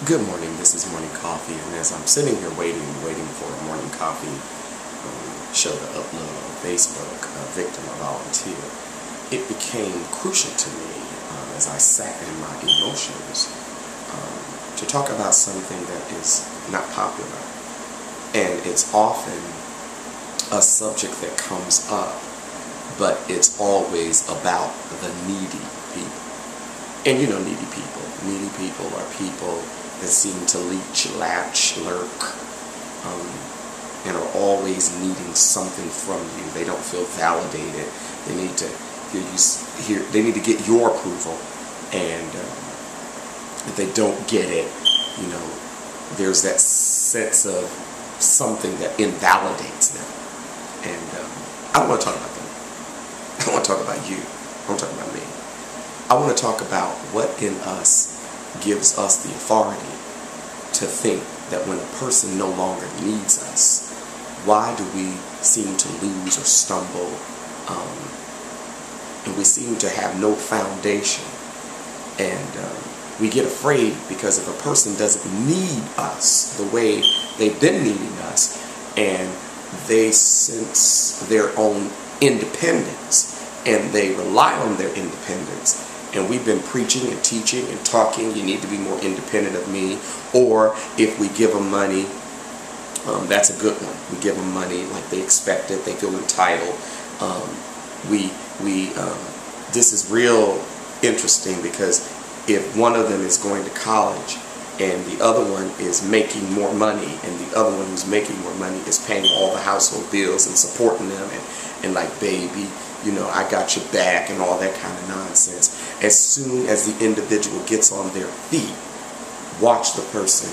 Good morning, this is Morning Coffee, and as I'm sitting here waiting for a morning coffee show to upload on Facebook, Victim or Volunteer, it became crucial to me as I sat in my emotions to talk about something that is not popular. And it's often a subject that comes up, but it's always about the needy people. And you know needy people. Needy people are people that seem to lurk, and are always needing something from you. They don't feel validated. They need to they need to get your approval, and if they don't get it, you know, there's that sense of something that invalidates them. And I don't want to talk about them. I don't want to talk about you. I want to talk about me. I want to talk about what in us gives us the authority to think that when a person no longer needs us, why do we seem to lose or stumble, and we seem to have no foundation, and we get afraid because if a person doesn't need us the way they've been needing us, and they sense their own independence and they rely on their independence, and we've been preaching and teaching and talking, you need to be more independent of me. Or if we give them money, that's a good one. We give them money like they expect it, they feel entitled. This is real interesting because if one of them is going to college and the other one is making more money, and the other one who's making more money is paying all the household bills and supporting them, and like, baby, you know, I got your back and all that kind of nonsense. As soon as the individual gets on their feet, watch the person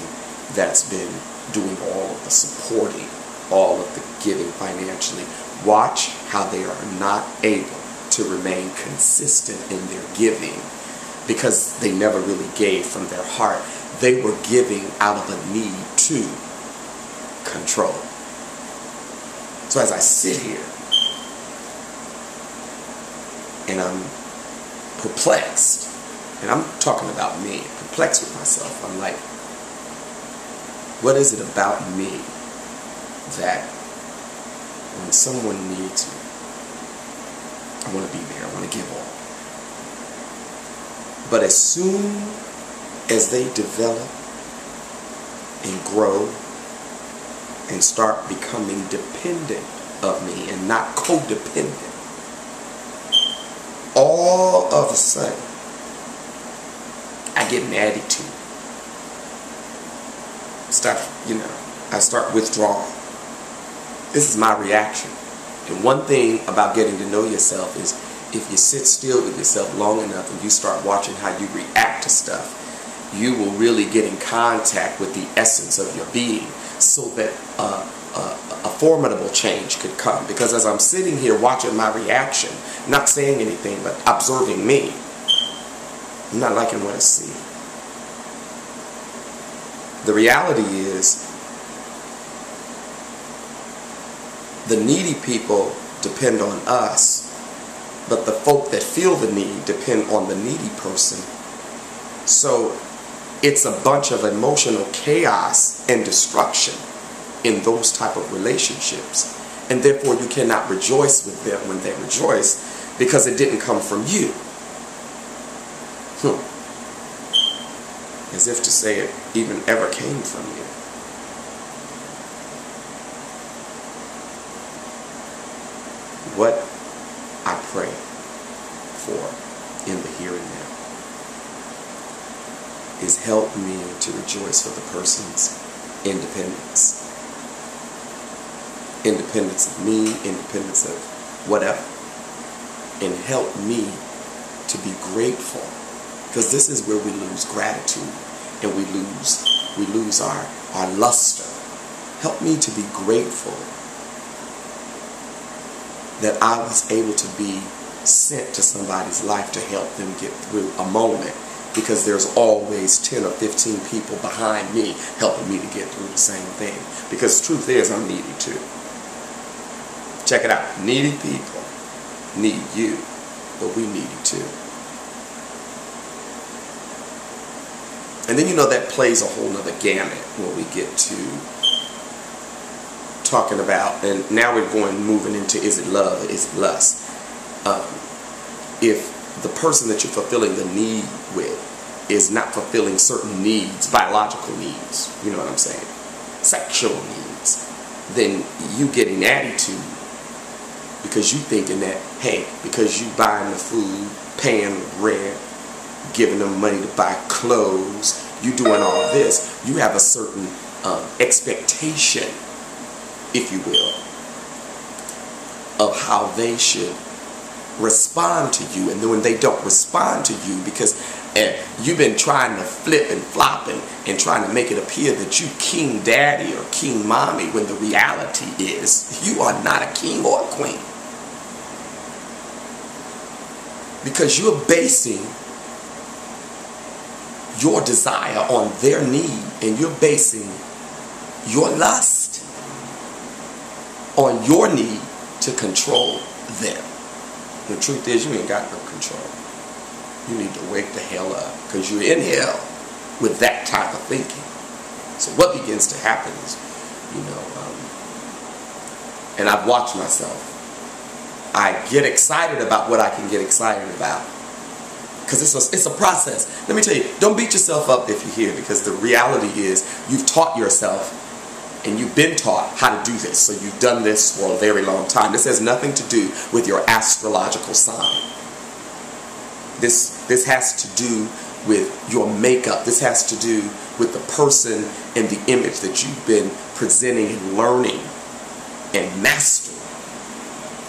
that's been doing all of the supporting, all of the giving financially. Watch how they are not able to remain consistent in their giving because they never really gave from their heart. They were giving out of a need to control. So as I sit here, and I'm perplexed, and I'm talking about me, perplexed with myself. I'm like, what is it about me that when someone needs me, I want to be there, I want to give all. But as soon as they develop and grow and start becoming dependent of me and not codependent, all of a sudden, I get an attitude. I start withdrawing. This is my reaction. And one thing about getting to know yourself is if you sit still with yourself long enough and you start watching how you react to stuff, you will really get in contact with the essence of your being so that a formidable change could come. Because as I'm sitting here watching my reaction, not saying anything but observing me, I'm not liking what I see. The reality is the needy people depend on us, but the folk that feel the need depend on the needy person. So it's a bunch of emotional chaos and destruction in those type of relationships, and therefore you cannot rejoice with them when they rejoice because it didn't come from you. As if to say it even ever came from you. What I pray for in the here and now is help me to rejoice for the person's independence. Independence of me, independence of whatever. And help me to be grateful. Because this is where we lose gratitude and we lose our luster. Help me to be grateful that I was able to be sent to somebody's life to help them get through a moment, because there's always 10 or 15 people behind me helping me to get through the same thing. Because the truth is, I'm needy too. Check it out. Needy people need you, but we need you too. And then, you know, that plays a whole nother gamut when we get to talking about, and now we're moving into, is it love or is it lust? If the person that you're fulfilling the need with is not fulfilling certain needs, biological needs, you know what I'm saying, sexual needs, then you get an attitude because you thinking that, hey, because you buying the food, paying rent, giving them money to buy clothes, you doing all this, you have a certain expectation, if you will, of how they should respond to you. And then when they don't respond to you because you've been trying to flip and flop and trying to make it appear that you king daddy or king mommy, when the reality is you are not a king or a queen, because you're basing your desire on their need, and you're basing your lust on your need to control them. The truth is, you ain't got no control. You need to wake the hell up, because you're in hell with that type of thinking. So what begins to happen is, you know, and I've watched myself, I get excited about what I can get excited about, because it's a process. Let me tell you, don't beat yourself up if you're here, because the reality is you've taught yourself and you've been taught how to do this. So you've done this for a very long time. This has nothing to do with your astrological sign. This has to do with your makeup. This has to do with the person and the image that you've been presenting and learning and mastering.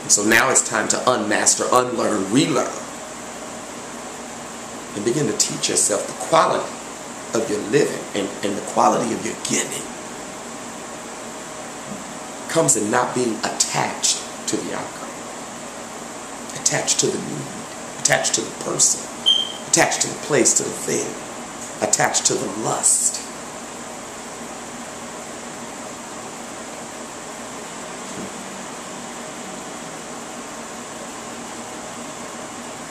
And so now it's time to unmaster, unlearn, relearn, and begin to teach yourself the quality of your living and the quality of your giving comes in not being attached to the outcome, attached to the need, attached to the person, attached to the place, to the thing, attached to the lust.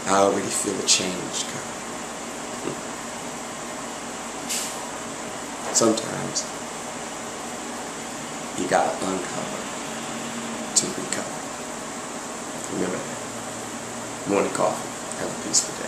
I already feel a change coming. Sometimes you gotta uncover to recover. Remember that. Morning coffee. Have a peaceful day.